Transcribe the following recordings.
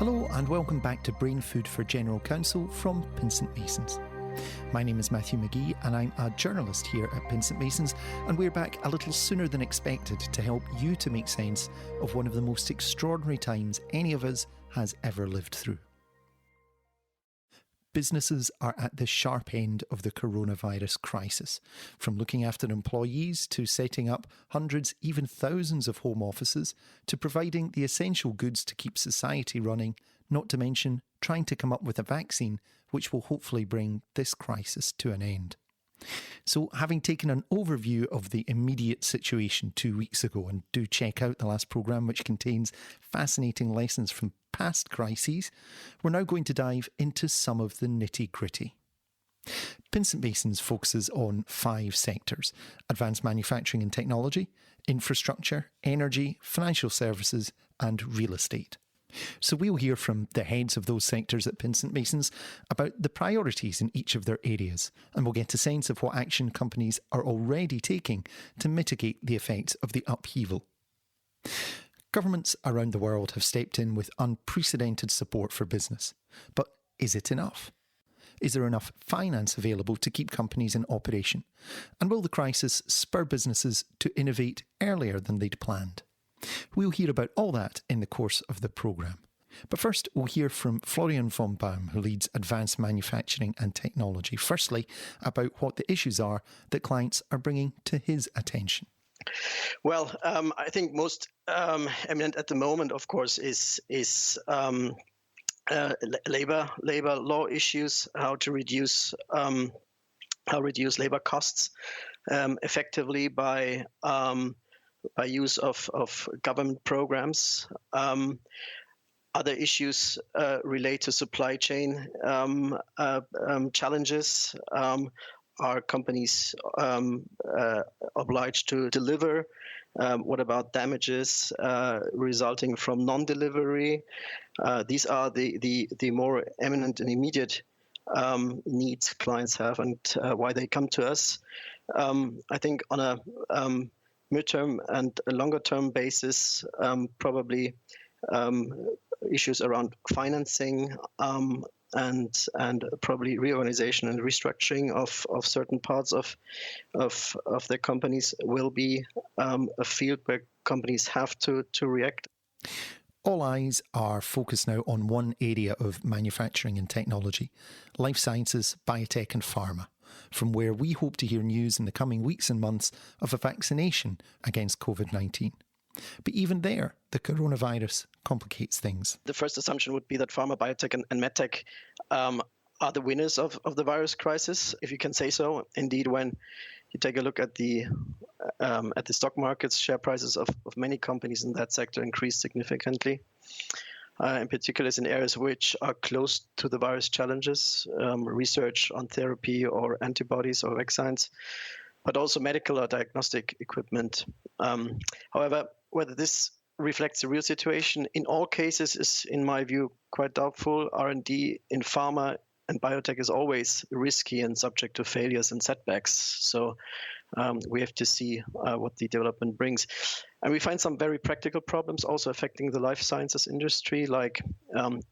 Hello and welcome back to Brain Food for General Counsel from Pinsent Masons. My name is Matthew McGee and I'm a journalist here at Pinsent Masons, and we're back a little sooner than expected to help you to make sense of one of the most extraordinary times any of us has ever lived through. Businesses are at the sharp end of the coronavirus crisis, from looking after employees to setting up hundreds, even thousands of home offices, to providing the essential goods to keep society running, not to mention trying to come up with a vaccine which will hopefully bring this crisis to an end. So, having taken an overview of the immediate situation 2 weeks ago, and do check out the last programme which contains fascinating lessons from past crises, we're now going to dive into some of the nitty-gritty. Pinsent Masons focuses on 5 sectors: advanced manufacturing and technology, infrastructure, energy, financial services and real estate. So we'll hear from the heads of those sectors at Pinsent Masons about the priorities in each of their areas, and we'll get a sense of what action companies are already taking to mitigate the effects of the upheaval. Governments around the world have stepped in with unprecedented support for business. But is it enough? Is there enough finance available to keep companies in operation? And will the crisis spur businesses to innovate earlier than they'd planned? We'll hear about all that in the course of the programme. But first, we'll hear from Florian von Baum, who leads Advanced Manufacturing and Technology. Firstly, about what the issues are that clients are bringing to his attention. Well, I think most eminent at the moment, of course, is labor law issues, how to reduce labor costs effectively by use of government programs. Other issues relate to supply chain challenges. Are companies obliged to deliver? What about damages resulting from non-delivery? These are the more eminent and immediate needs clients have, and why they come to us. I think on a midterm and a longer term basis, probably issues around financing and probably reorganization and restructuring of certain parts of their companies will be a field where companies have to react. All eyes are focused now on one area of manufacturing and technology: life sciences, biotech and pharma, from where we hope to hear news in the coming weeks and months of a vaccination against COVID-19. But even there, the coronavirus complicates things. The first assumption would be that pharma, biotech and medtech are the winners of the virus crisis, if you can say so. Indeed, when you take a look at the stock markets, share prices of many companies in that sector increased significantly. In particular in areas which are close to the virus challenges, research on therapy or antibodies or vaccines, but also medical or diagnostic equipment. However, whether this reflects the real situation in all cases is, in my view, quite doubtful. R&D in pharma and biotech is always risky and subject to failures and setbacks. So we have to see what the development brings. And we find some very practical problems also affecting the life sciences industry, like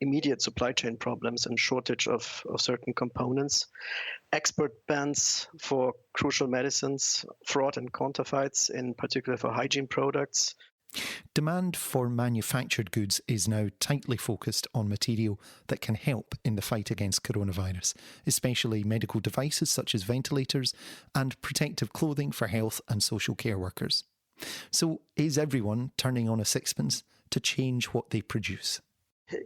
immediate supply chain problems and shortage of certain components, export bans for crucial medicines, fraud and counterfeits, in particular for hygiene products. Demand for manufactured goods is now tightly focused on material that can help in the fight against coronavirus, especially medical devices such as ventilators and protective clothing for health and social care workers. So is everyone turning on a sixpence to change what they produce?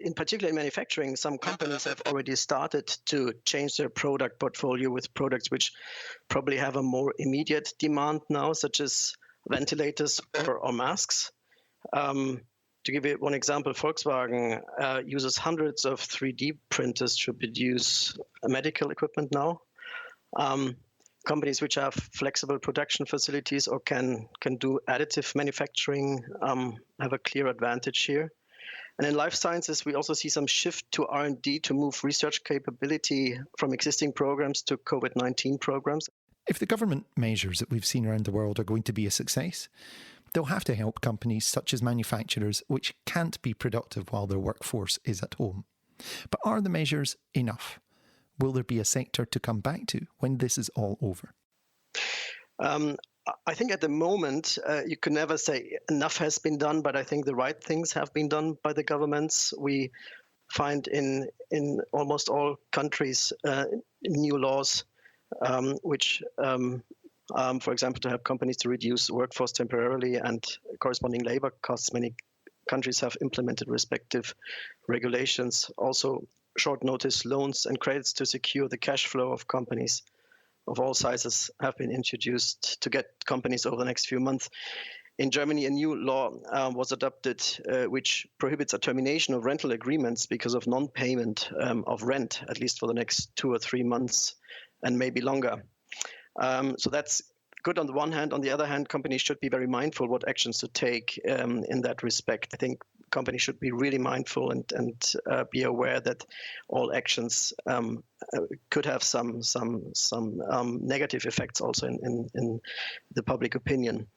In particular in manufacturing, some companies have already started to change their product portfolio with products which probably have a more immediate demand now, such as ventilators or masks. To give you one example, Volkswagen uses hundreds of 3D printers to produce medical equipment now. Companies which have flexible production facilities or can do additive manufacturing have a clear advantage here. And in life sciences, we also see some shift to R&D to move research capability from existing programs to COVID-19 programs. If the government measures that we've seen around the world are going to be a success, They'll have to help companies such as manufacturers which can't be productive while their workforce is at home. But are the measures enough? Will there be a sector to come back to when this is all over? I think at the moment, you can never say enough has been done, but I think the right things have been done by the governments. We find in almost all countries new laws which, for example, to help companies to reduce workforce temporarily and corresponding labor costs. Many countries have implemented respective regulations. Also, short notice loans and credits to secure the cash flow of companies of all sizes have been introduced to get companies over the next few months. In Germany, a new law was adopted which prohibits a termination of rental agreements because of non-payment of rent, at least for the next 2 or 3 months and maybe longer. So that's good on the one hand. On the other hand, companies should be very mindful what actions to take in that respect. I think companies should be really mindful and be aware that all actions could have some negative effects also in the public opinion.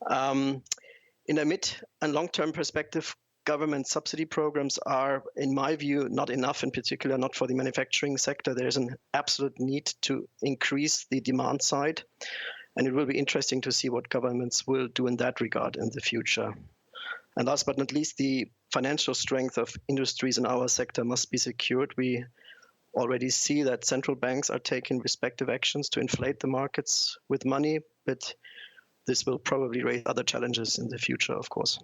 In a mid and long-term perspective, government subsidy programs are, in my view, not enough, in particular not for the manufacturing sector. There's an absolute need to increase the demand side, and it will be interesting to see what governments will do in that regard in the future. And last but not least, the financial strength of industries in our sector must be secured. We already see that central banks are taking respective actions to inflate the markets with money, but this will probably raise other challenges in the future, of course.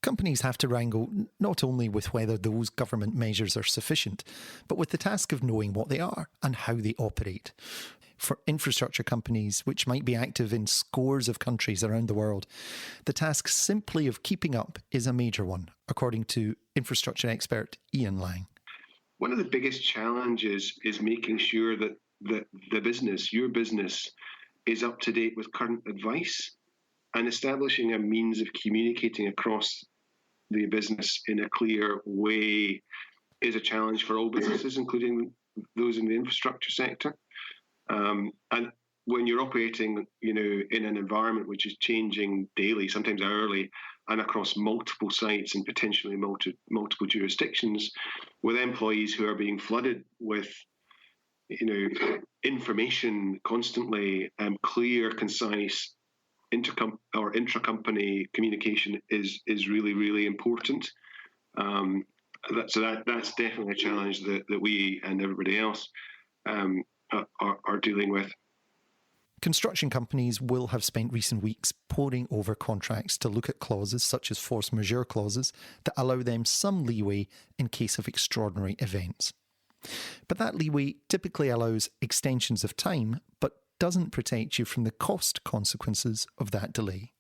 Companies have to wrangle not only with whether those government measures are sufficient, but with the task of knowing what they are and how they operate. For infrastructure companies, which might be active in scores of countries around the world, the task simply of keeping up is a major one, according to infrastructure expert Ian Lang. One of the biggest challenges is making sure that the business, your business, is up to date with current advice, and establishing a means of communicating across the business in a clear way is a challenge for all businesses, including those in the infrastructure sector. And when you're operating, in an environment which is changing daily, sometimes hourly, and across multiple sites and potentially multiple jurisdictions, with employees who are being flooded with information constantly, clear, concise, intra-company communication is really, really important. That's definitely a challenge that we and everybody else are dealing with. Construction companies will have spent recent weeks poring over contracts to look at clauses such as force majeure clauses that allow them some leeway in case of extraordinary events. But that leeway typically allows extensions of time, but doesn't protect you from the cost consequences of that delay.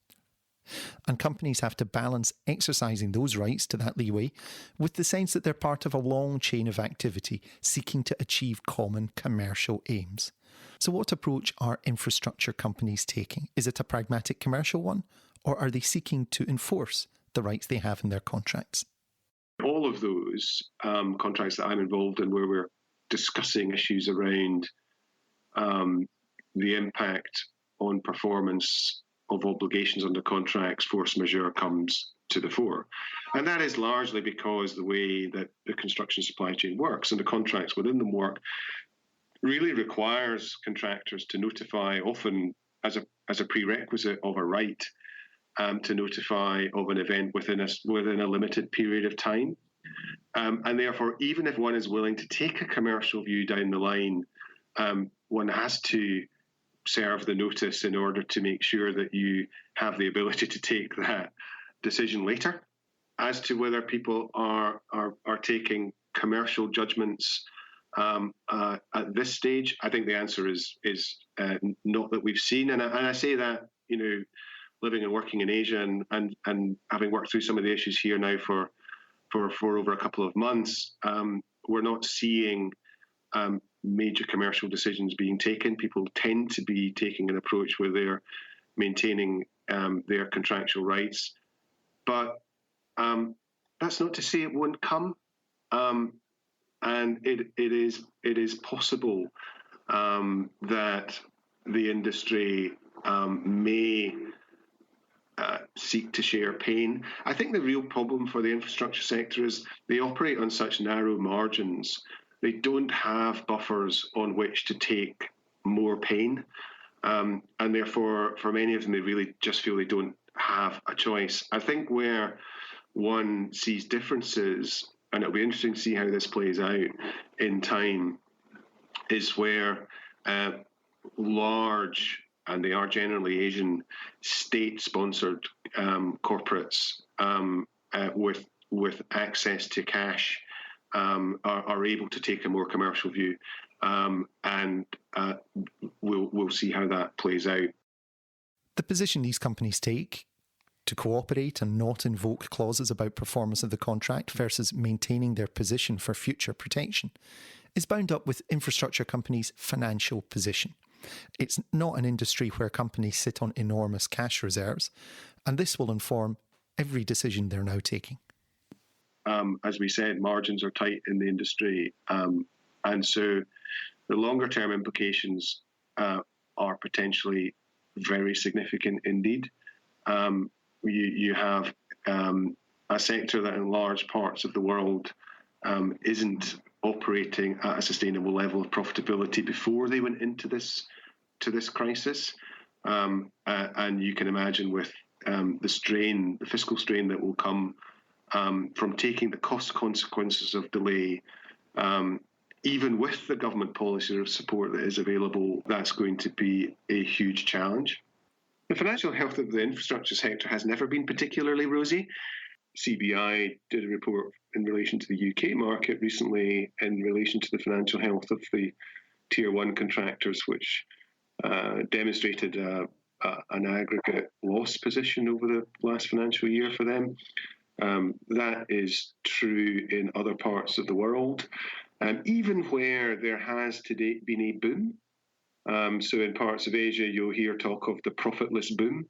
And companies have to balance exercising those rights to that leeway with the sense that they're part of a long chain of activity seeking to achieve common commercial aims. So what approach are infrastructure companies taking? Is it a pragmatic commercial one, or are they seeking to enforce the rights they have in their contracts? All of those contracts that I'm involved in, where we're discussing issues around the impact on performance of obligations under contracts, force majeure comes to the fore. And that is largely because the way that the construction supply chain works and the contracts within them work really requires contractors to notify, often as a prerequisite of a right, to notify of an event within a limited period of time. And therefore, even if one is willing to take a commercial view down the line, one has to serve the notice in order to make sure that you have the ability to take that decision later. As to whether people are taking commercial judgments at this stage, I think the answer is not that we've seen. And I say that, living and working in Asia and having worked through some of the issues here now for over a couple of months, we're not seeing major commercial decisions being taken. People tend to be taking an approach where they're maintaining their contractual rights. But that's not to say it won't come. And it is possible that the industry may seek to share pain. I think the real problem for the infrastructure sector is they operate on such narrow margins. They don't have buffers on which to take more pain. And therefore, for many of them, they really just feel they don't have a choice. I think where one sees differences, and it'll be interesting to see how this plays out in time, is where large, and they are generally Asian, state-sponsored corporates with access to cash are able to take a more commercial view, and we'll see how that plays out. The position these companies take to cooperate and not invoke clauses about performance of the contract versus maintaining their position for future protection is bound up with infrastructure companies' financial position. It's not an industry where companies sit on enormous cash reserves, and this will inform every decision they're now taking. As we said, margins are tight in the industry, and so the longer-term implications are potentially very significant indeed. You have a sector that in large parts of the world isn't operating at a sustainable level of profitability before they went into this crisis, and you can imagine with the fiscal strain that will come from taking the cost consequences of delay, even with the government policy of support that is available, that's going to be a huge challenge. The financial health of the infrastructure sector has never been particularly rosy. CBI did a report in relation to the UK market recently in relation to the financial health of the Tier 1 contractors, which demonstrated an aggregate loss position over the last financial year for them. That is true in other parts of the world, even where there has to date been a boom. So in parts of Asia, you'll hear talk of the profitless boom.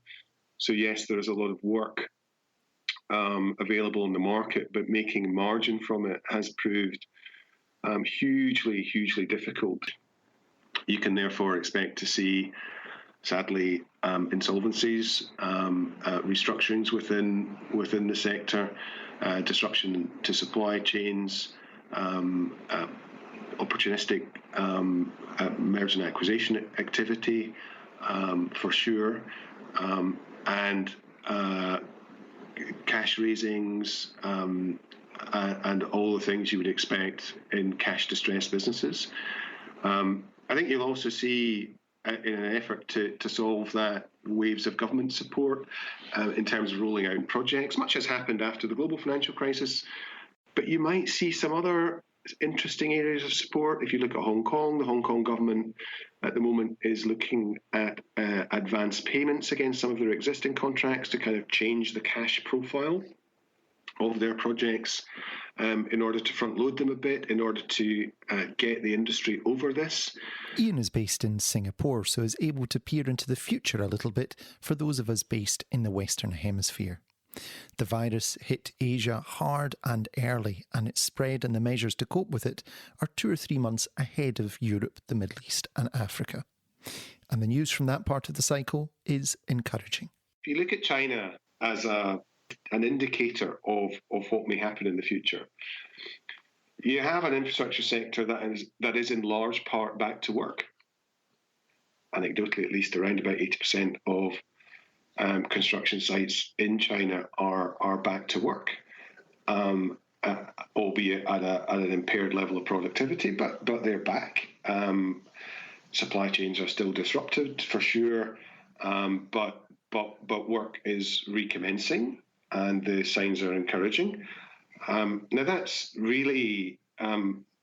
So yes, there is a lot of work available in the market, but making margin from it has proved hugely, hugely difficult. You can therefore expect to see, sadly, insolvencies, restructurings within the sector, disruption to supply chains, opportunistic merger and acquisition activity, for sure, and cash raisings, and all the things you would expect in cash-distressed businesses. I think you'll also see, in an effort to solve that, waves of government support in terms of rolling out projects, much as happened after the global financial crisis. But you might see some other interesting areas of support. If you look at Hong Kong, the Hong Kong government at the moment is looking at advance payments against some of their existing contracts to kind of change the cash profile of their projects in order to front load them a bit, in order to get the industry over this. Ian is based in Singapore, so is able to peer into the future a little bit for those of us based in the Western Hemisphere. The virus hit Asia hard and early, and its spread and the measures to cope with it are 2 or 3 months ahead of Europe, the Middle East and Africa. And the news from that part of the cycle is encouraging. If you look at China as an indicator of what may happen in the future, you have an infrastructure sector that is in large part back to work. Anecdotally, at least around about 80% of construction sites in China are back to work, albeit at an impaired level of productivity, but they're back. Supply chains are still disrupted for sure, but work is recommencing, and the signs are encouraging. Now that's really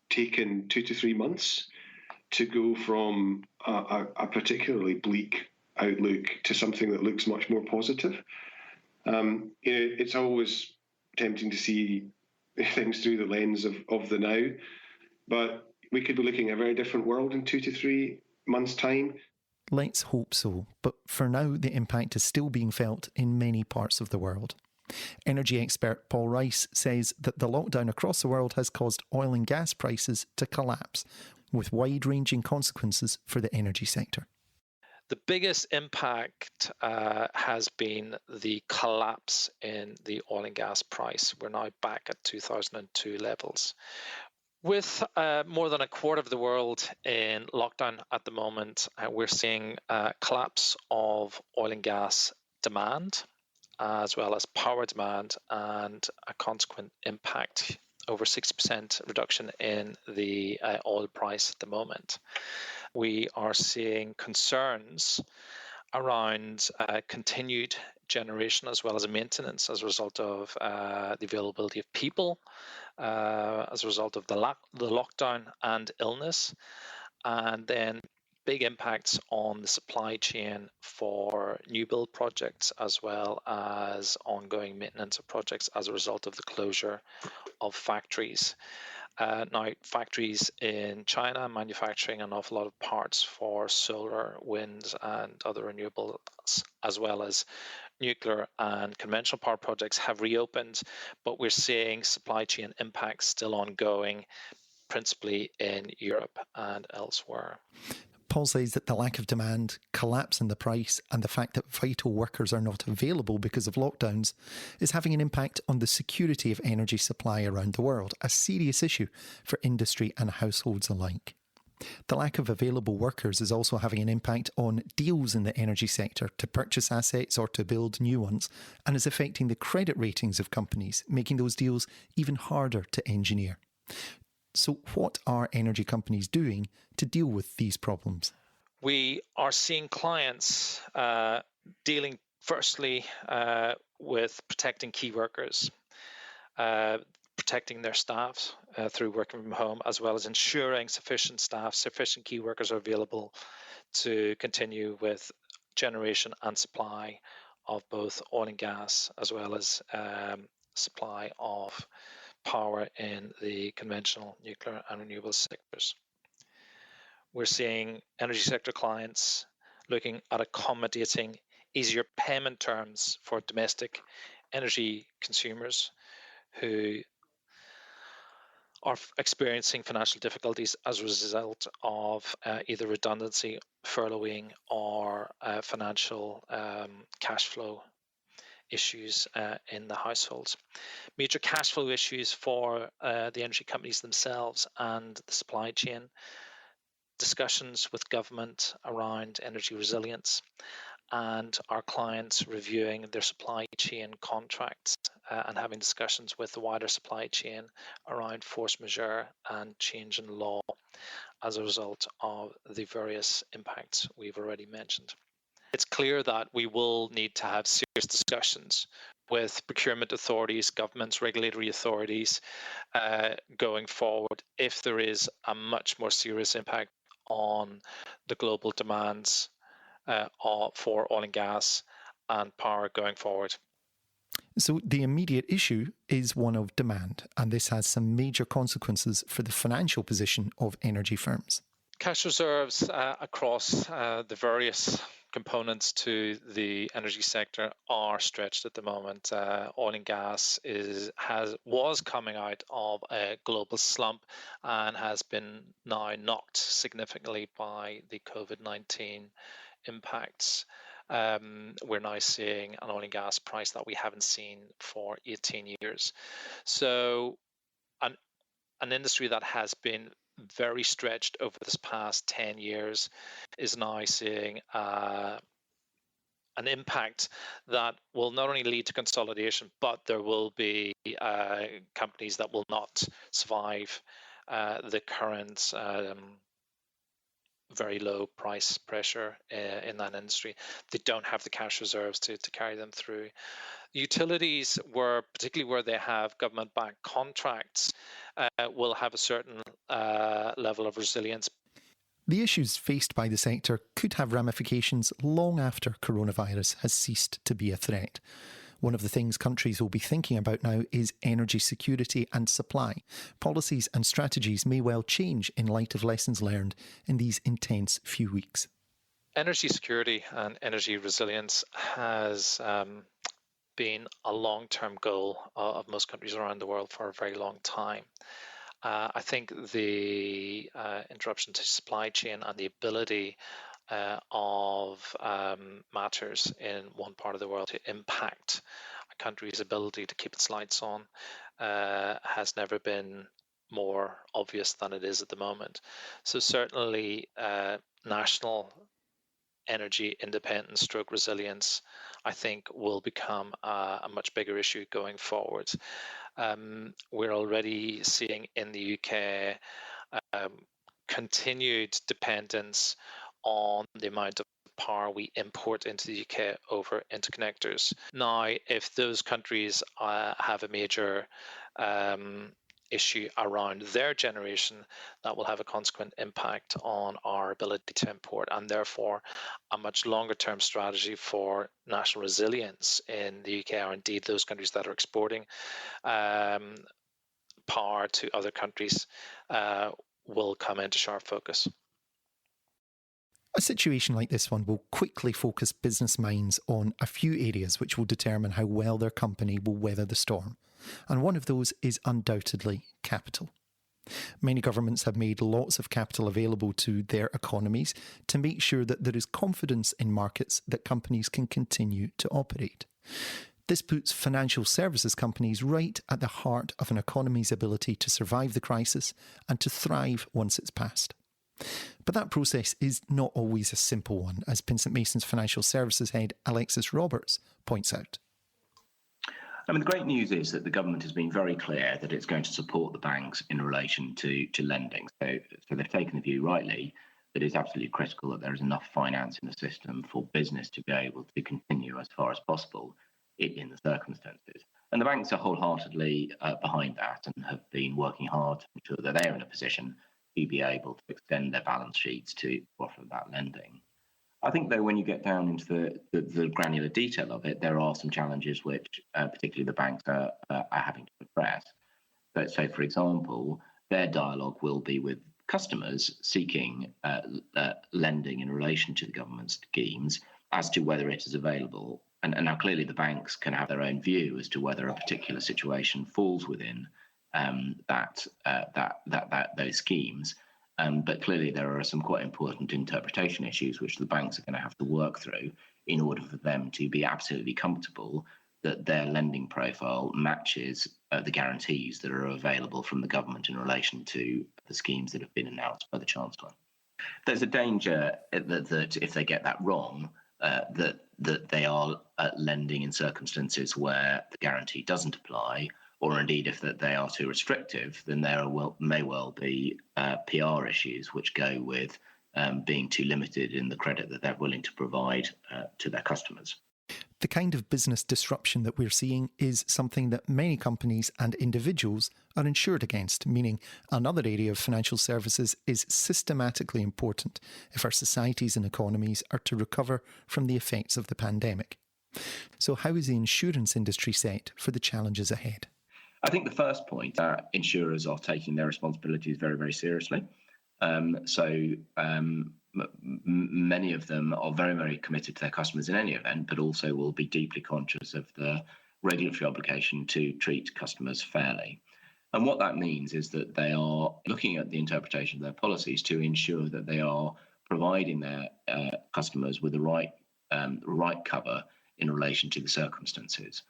taken 2 to 3 months to go from a particularly bleak outlook to something that looks much more positive. It's always tempting to see things through the lens of the now, but we could be looking at a very different world in 2 to 3 months' time. Let's hope so, but for now the impact is still being felt in many parts of the world. Energy expert Paul Rice says that the lockdown across the world has caused oil and gas prices to collapse, with wide-ranging consequences for the energy sector. The biggest impact has been the collapse in the oil and gas price. We're now back at 2002 levels. With more than a quarter of the world in lockdown at the moment, we're seeing a collapse of oil and gas demand, as well as power demand, and a consequent impact, over 60% reduction in the oil price at the moment. We are seeing concerns around continued generation as well as maintenance as a result of the availability of people, as a result of the lockdown and illness, and then big impacts on the supply chain for new build projects as well as ongoing maintenance of projects as a result of the closure of factories. Now, factories in China manufacturing an awful lot of parts for solar, wind, and other renewables, as well as nuclear and conventional power projects, have reopened, but we're seeing supply chain impacts still ongoing, principally in Europe and elsewhere. Paul says that the lack of demand, collapse in the price, and the fact that vital workers are not available because of lockdowns is having an impact on the security of energy supply around the world, a serious issue for industry and households alike. The lack of available workers is also having an impact on deals in the energy sector to purchase assets or to build new ones, and is affecting the credit ratings of companies, making those deals even harder to engineer. So what are energy companies doing to deal with these problems? We are seeing clients dealing firstly with protecting key workers, protecting their staff through working from home, as well as ensuring sufficient staff, sufficient key workers are available to continue with generation and supply of both oil and gas, as well as supply of power in the conventional nuclear and renewable sectors. We're seeing energy sector clients looking at accommodating easier payment terms for domestic energy consumers who are experiencing financial difficulties as a result of either redundancy, furloughing, or financial cash flow issues in the households. Major cash flow issues for the energy companies themselves and the supply chain. Discussions with government around energy resilience, and our clients reviewing their supply chain contracts and having discussions with the wider supply chain around force majeure and change in law as a result of the various impacts we've already mentioned. It's clear that we will need to have serious discussions with procurement authorities, governments, regulatory authorities going forward if there is a much more serious impact on the global demands for oil and gas and power going forward. So the immediate issue is one of demand, and this has some major consequences for the financial position of energy firms. Cash reserves across the various components to the energy sector are stretched at the moment. Oil and gas was coming out of a global slump and has been now knocked significantly by the COVID-19 impacts. We're now seeing an oil and gas price that we haven't seen for 18 years. So an industry that has been very stretched over this past 10 years is now seeing an impact that will not only lead to consolidation, but there will be companies that will not survive the current very low price pressure in that industry. They don't have the cash reserves to carry them through. Utilities, particularly where they have government-backed contracts, will have a certain level of resilience. The issues faced by the sector could have ramifications long after coronavirus has ceased to be a threat. One of the things countries will be thinking about now is energy security and supply. Policies and strategies may well change in light of lessons learned in these intense few weeks. Energy security and energy resilience has been a long-term goal of most countries around the world for a very long time. I think the interruption to supply chain and the ability of of matters in one part of the world to impact a country's ability to keep its lights on has never been more obvious than it is at the moment. So certainly national energy independence stroke resilience, I think, will become a much bigger issue going forward. We're already seeing in the UK continued dependence on the amount of power we import into the UK over interconnectors. Now, if those countries have a major issue around their generation, that will have a consequent impact on our ability to import, and therefore a much longer term strategy for national resilience in the UK, or indeed those countries that are exporting power to other countries, will come into sharp focus. A situation like this one will quickly focus business minds on a few areas which will determine how well their company will weather the storm. And one of those is undoubtedly capital. Many governments have made lots of capital available to their economies to make sure that there is confidence in markets that companies can continue to operate. This puts financial services companies right at the heart of an economy's ability to survive the crisis and to thrive once it's passed. But that process is not always a simple one, as Pinsent Masons financial services head Alexis Roberts points out. I mean, the great news is that the government has been very clear that it's going to support the banks in relation to lending. So they've taken the view rightly that it's absolutely critical that there is enough finance in the system for business to be able to continue as far as possible in the circumstances. And the banks are wholeheartedly behind that and have been working hard to ensure that they're in a position to be able to extend their balance sheets to offer that lending. I think, though, when you get down into the granular detail of it, there are some challenges which particularly the banks are having to address. But so, for example, their dialogue will be with customers seeking lending in relation to the government schemes as to whether it is available. And now clearly the banks can have their own view as to whether a particular situation falls within those schemes. But clearly there are some quite important interpretation issues which the banks are going to have to work through in order for them to be absolutely comfortable that their lending profile matches the guarantees that are available from the government in relation to the schemes that have been announced by the Chancellor. There's a danger that if they get that wrong, that they are lending in circumstances where the guarantee doesn't apply, or indeed if that they are too restrictive, then there may well be PR issues which go with being too limited in the credit that they're willing to provide to their customers. The kind of business disruption that we're seeing is something that many companies and individuals are insured against, meaning another area of financial services is systematically important if our societies and economies are to recover from the effects of the pandemic. So how is the insurance industry set for the challenges ahead? I think the first point, insurers are taking their responsibilities very, very seriously. Many of them are very, very committed to their customers in any event, but also will be deeply conscious of the regulatory obligation to treat customers fairly. And what that means is that they are looking at the interpretation of their policies to ensure that they are providing their customers with the right cover in relation to the circumstances.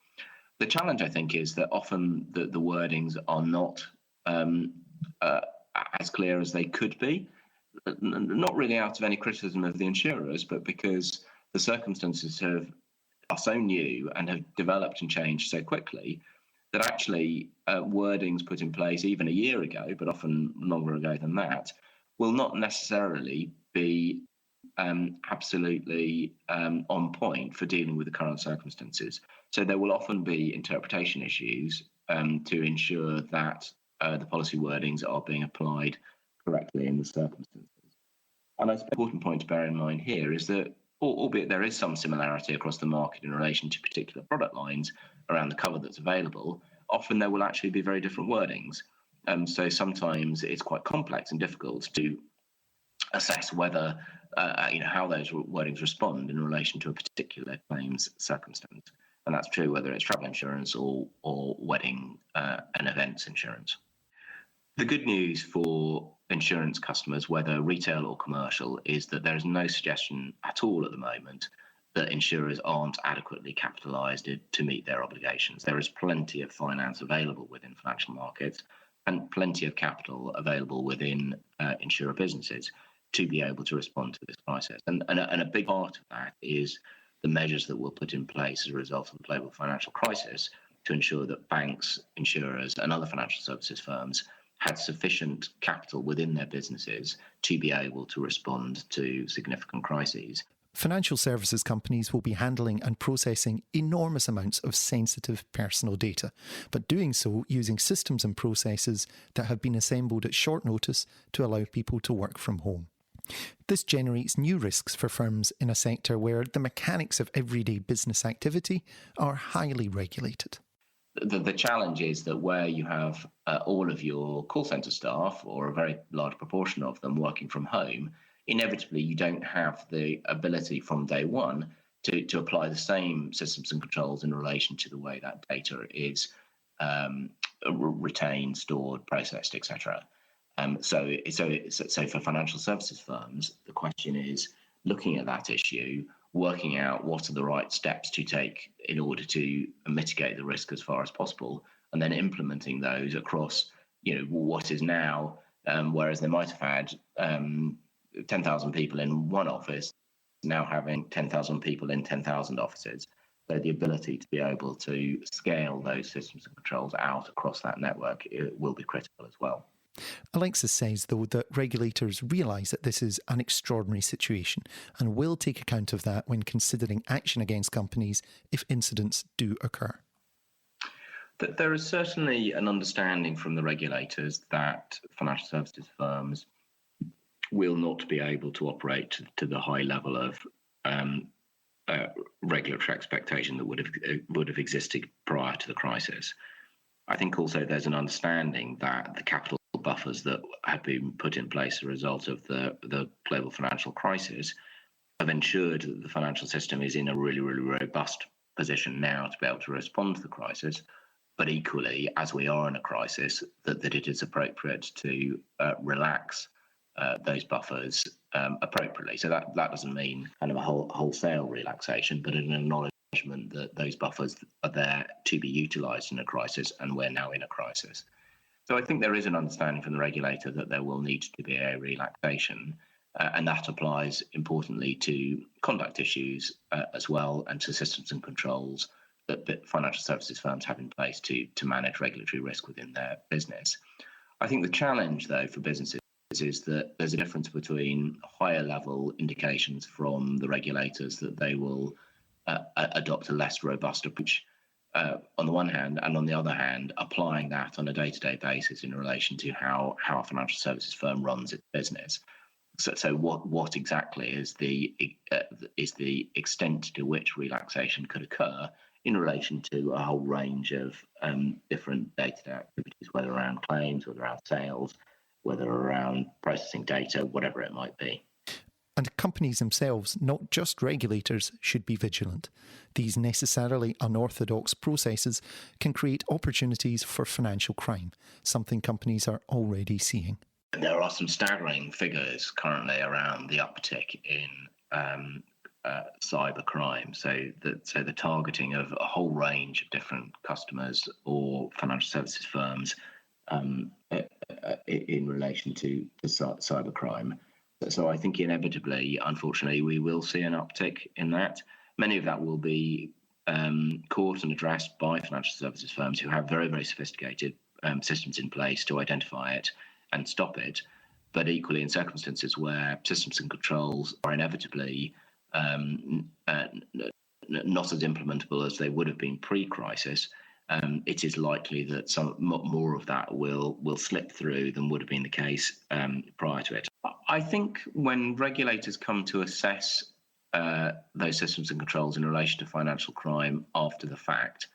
The challenge, I think, is that often the wordings are not as clear as they could be, not really out of any criticism of the insurers, but because the circumstances are so new and have developed and changed so quickly that actually wordings put in place even a year ago, but often longer ago than that, will not necessarily be absolutely on point for dealing with the current circumstances. So there will often be interpretation issues to ensure that the policy wordings are being applied correctly in the circumstances. And an important point to bear in mind here is that, albeit there is some similarity across the market in relation to particular product lines around the cover that's available, often there will actually be very different wordings. So sometimes it's quite complex and difficult to assess whether, how those wordings respond in relation to a particular claims circumstance. And that's true whether it's travel insurance or wedding and events insurance. The good news for insurance customers, whether retail or commercial, is that there is no suggestion at all at the moment that insurers aren't adequately capitalised to meet their obligations. There is plenty of finance available within financial markets and plenty of capital available within insurer businesses to be able to respond to this crisis. And a big part of that is the measures that were put in place as a result of the global financial crisis to ensure that banks, insurers, and other financial services firms had sufficient capital within their businesses to be able to respond to significant crises. Financial services companies will be handling and processing enormous amounts of sensitive personal data, but doing so using systems and processes that have been assembled at short notice to allow people to work from home. This generates new risks for firms in a sector where the mechanics of everyday business activity are highly regulated. The challenge is that where you have all of your call centre staff, or a very large proportion of them, working from home, inevitably you don't have the ability from day one to apply the same systems and controls in relation to the way that data is retained, stored, processed, etc. So for financial services firms, the question is looking at that issue, working out what are the right steps to take in order to mitigate the risk as far as possible, and then implementing those across, what is now, whereas they might have had 10,000 people in one office, now having 10,000 people in 10,000 offices. So the ability to be able to scale those systems and controls out across that network will be critical as well. Alexis says, though, that regulators realise that this is an extraordinary situation and will take account of that when considering action against companies if incidents do occur. That there is certainly an understanding from the regulators that financial services firms will not be able to operate to the high level of regulatory expectation that would have existed prior to the crisis. I think also there's an understanding that the capital buffers that have been put in place as a result of the global financial crisis have ensured that the financial system is in a really, really robust position now to be able to respond to the crisis. But equally, as we are in a crisis, that it is appropriate to relax those buffers appropriately. So that doesn't mean kind of a wholesale relaxation, but an acknowledgement that those buffers are there to be utilised in a crisis, and we're now in a crisis. So I think there is an understanding from the regulator that there will need to be a relaxation, and that applies importantly to conduct issues as well, and to systems and controls that financial services firms have in place to manage regulatory risk within their business. I think the challenge, though, for businesses is that there's a difference between higher level indications from the regulators that they will adopt a less robust approach on the one hand, and on the other hand, applying that on a day-to-day basis in relation to how a financial services firm runs its business. So what exactly is the extent to which relaxation could occur in relation to a whole range of different day-to-day activities, whether around claims, whether around sales, whether around processing data, whatever it might be. And companies themselves, not just regulators, should be vigilant. These necessarily unorthodox processes can create opportunities for financial crime, something companies are already seeing. There are some staggering figures currently around the uptick in cyber crime. So the targeting of a whole range of different customers or financial services firms in relation to cyber crime. So I think inevitably, unfortunately, we will see an uptick in that. Many of that will be caught and addressed by financial services firms who have very, very sophisticated systems in place to identify it and stop it. But equally, in circumstances where systems and controls are inevitably not as implementable as they would have been pre-crisis, it is likely that some more of that will slip through than would have been the case prior to it. I think when regulators come to assess those systems and controls in relation to financial crime after the fact,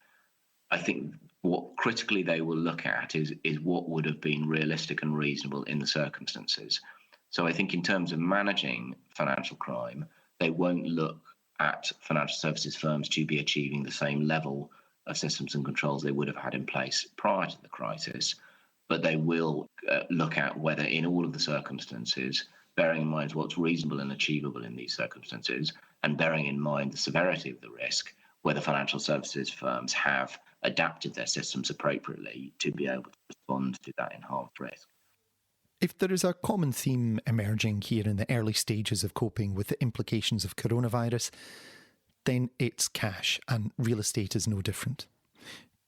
I think what critically they will look at is what would have been realistic and reasonable in the circumstances. So I think in terms of managing financial crime, they won't look at financial services firms to be achieving the same level of systems and controls they would have had in place prior to the crisis, but they will look at whether in all of the circumstances, bearing in mind what's reasonable and achievable in these circumstances, and bearing in mind the severity of the risk, whether financial services firms have adapted their systems appropriately to be able to respond to that enhanced risk. If there is a common theme emerging here in the early stages of coping with the implications of coronavirus, then it's cash, and real estate is no different.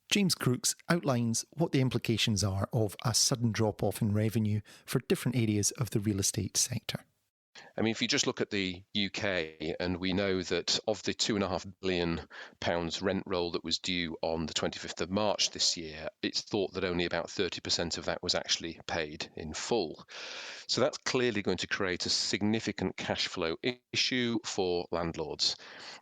James Crooks outlines what the implications are of a sudden drop-off in revenue for different areas of the real estate sector. I mean, if you just look at the UK, and we know that of the £2.5 billion rent roll that was due on the 25th of March this year, it's thought that only about 30% of that was actually paid in full. So that's clearly going to create a significant cash flow issue for landlords.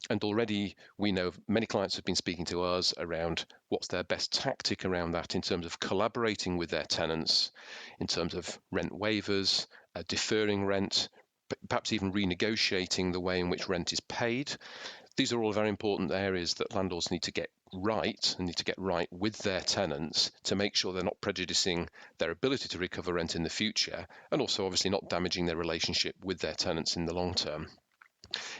And already we know many clients have been speaking to us around what's their best tactic around that in terms of collaborating with their tenants, in terms of rent waivers, deferring rent, perhaps even renegotiating the way in which rent is paid. These are all very important areas that landlords need to get right and need to get right with their tenants to make sure they're not prejudicing their ability to recover rent in the future, and also obviously not damaging their relationship with their tenants in the long term.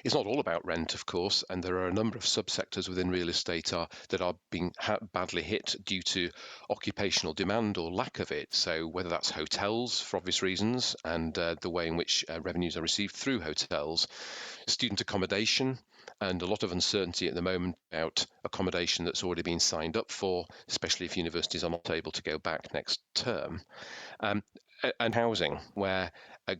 It's not all about rent, of course, and there are a number of subsectors within real estate that are being badly hit due to occupational demand or lack of it. So whether that's hotels, for obvious reasons, and the way in which revenues are received through hotels, student accommodation, and a lot of uncertainty at the moment about accommodation that's already been signed up for, especially if universities are not able to go back next term. And housing, where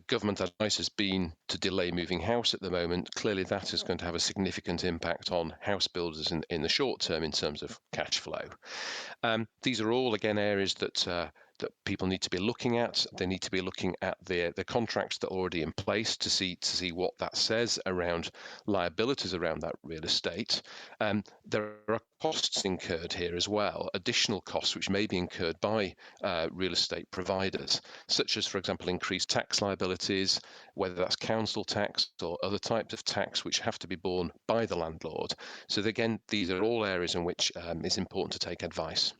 government advice has been to delay moving house at the moment. Clearly that is going to have a significant impact on house builders in the short term in terms of cash flow. These are all, again, areas that people need to be looking at. They need to be looking at the contracts that are already in place to see what that says around liabilities around that real estate. There are costs incurred here as well, additional costs which may be incurred by real estate providers, such as, for example, increased tax liabilities, whether that's council tax or other types of tax which have to be borne by the landlord. So again, these are all areas in which it's important to take advice.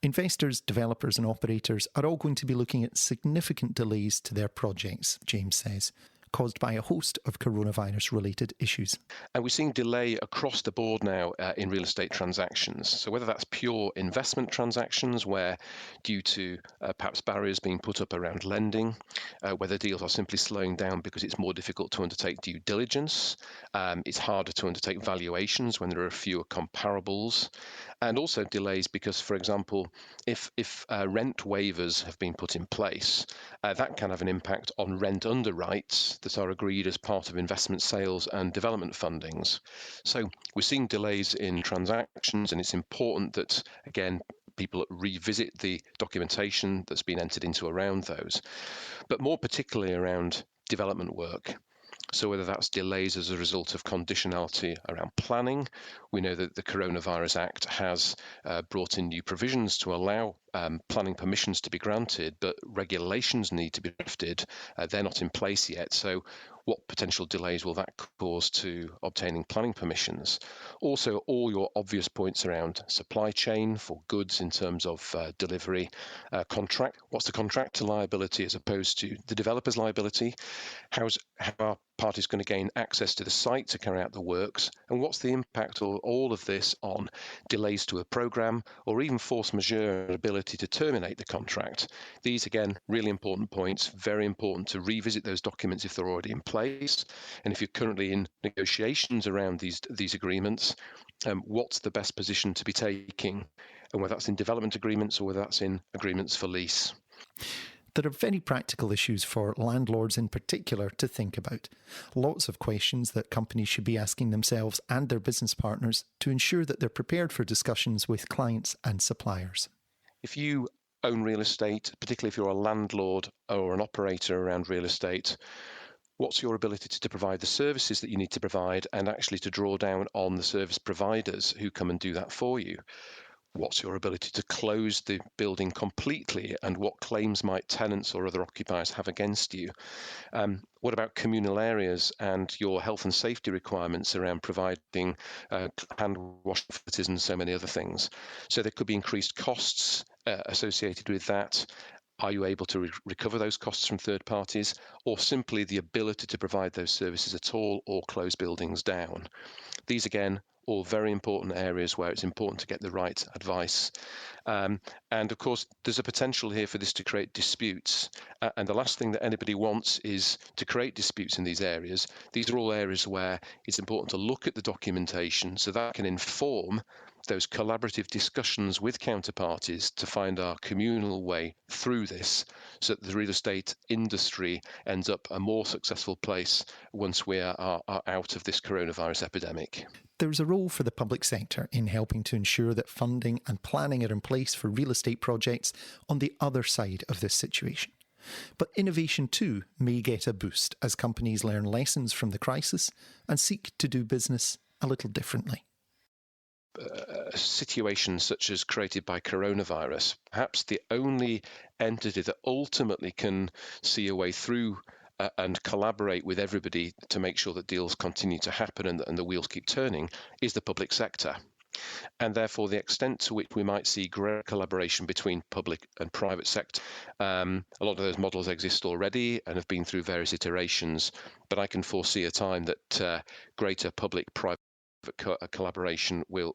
Investors, developers and operators are all going to be looking at significant delays to their projects, James says, caused by a host of coronavirus-related issues. And we're seeing delay across the board now in real estate transactions. So whether that's pure investment transactions where, due to perhaps barriers being put up around lending, whether deals are simply slowing down because it's more difficult to undertake due diligence, it's harder to undertake valuations when there are fewer comparables, and also delays because, for example, if rent waivers have been put in place, that can have an impact on rent underwrites that are agreed as part of investment sales and development fundings. So we're seeing delays in transactions, and it's important that, again, people revisit the documentation that's been entered into around those, but more particularly around development work. So whether that's delays as a result of conditionality around planning, we know that the Coronavirus Act has brought in new provisions to allow planning permissions to be granted, but regulations need to be drafted. They're not in place yet. So what potential delays will that cause to obtaining planning permissions? Also, all your obvious points around supply chain for goods in terms of delivery, contract. What's the contractor liability as opposed to the developer's liability? How are parties going to gain access to the site to carry out the works? And what's the impact of all of this on delays to a programme or even force majeure ability to terminate the contract? These, again, really important points, very important to revisit those documents if they're already in place. And if you're currently in negotiations around these agreements, what's the best position to be taking? And whether that's in development agreements or whether that's in agreements for lease. There are very practical issues for landlords in particular to think about. Lots of questions that companies should be asking themselves and their business partners to ensure that they're prepared for discussions with clients and suppliers. If you own real estate, particularly if you're a landlord or an operator around real estate, what's your ability to provide the services that you need to provide and actually to draw down on the service providers who come and do that for you? What's your ability to close the building completely, and what claims might tenants or other occupiers have against you? What about communal areas and your health and safety requirements around providing hand wash facilities and so many other things? So there could be increased costs associated with that? Are you able to recover those costs from third parties, or simply the ability to provide those services at all or close buildings down? These, again, all very important areas where it's important to get the right advice. And of course, there's a potential here for this to create disputes. And the last thing that anybody wants is to create disputes in these areas. These are all areas where it's important to look at the documentation so that can inform those collaborative discussions with counterparties to find our communal way through this, so that the real estate industry ends up a more successful place once we are out of this coronavirus epidemic. There's a role for the public sector in helping to ensure that funding and planning are in place for real estate projects on the other side of this situation. But innovation too may get a boost as companies learn lessons from the crisis and seek to do business a little differently. Situations such as created by coronavirus, perhaps the only entity that ultimately can see a way through and collaborate with everybody to make sure that deals continue to happen and the wheels keep turning is the public sector. And therefore, the extent to which we might see great collaboration between public and private sector, a lot of those models exist already and have been through various iterations, but I can foresee a time that greater public-private collaboration will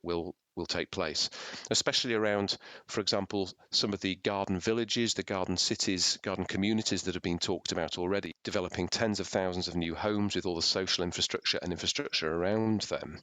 take place, especially around, for example, some of the garden villages, the garden cities, garden communities that have been talked about already, developing tens of thousands of new homes with all the social infrastructure and infrastructure around them.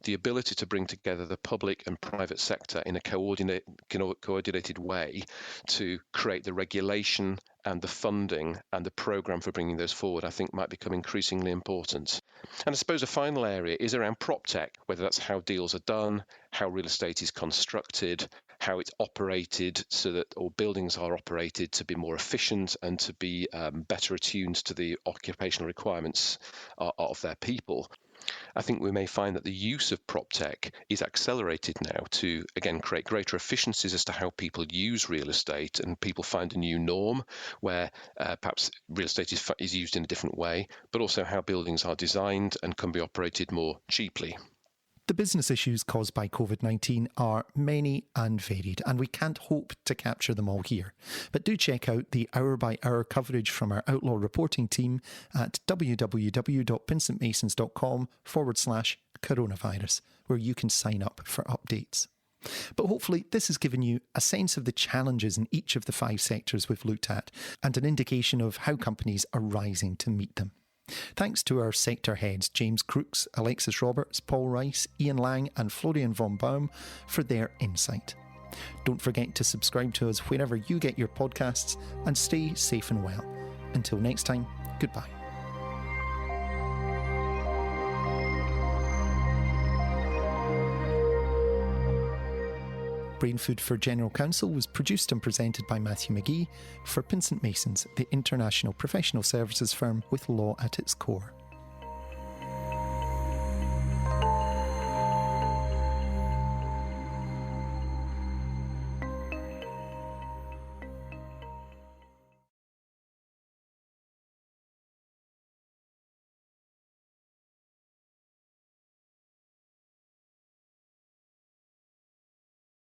The ability to bring together the public and private sector in a coordinated way to create the regulation and the funding and the programme for bringing those forward, I think might become increasingly important. And I suppose a final area is around PropTech, whether that's how deals are done, how real estate is constructed, how it's operated so that all buildings are operated to be more efficient and to be better attuned to the occupational requirements of their people. I think we may find that the use of PropTech is accelerated now to, again, create greater efficiencies as to how people use real estate, and people find a new norm where perhaps real estate is used in a different way, but also how buildings are designed and can be operated more cheaply. The business issues caused by COVID-19 are many and varied, and we can't hope to capture them all here. But do check out the hour-by-hour coverage from our Outlaw reporting team at www.pinsentmasons.com/coronavirus, where you can sign up for updates. But hopefully this has given you a sense of the challenges in each of the 5 sectors we've looked at, and an indication of how companies are rising to meet them. Thanks to our sector heads James Crooks, Alexis Roberts, Paul Rice, Ian Lang and Florian von Baum for their insight. Don't forget to subscribe to us wherever you get your podcasts, and stay safe and well. Until next time, goodbye. Brain Food for General Counsel was produced and presented by Matthew McGee for Pinsent Masons, the international professional services firm with law at its core.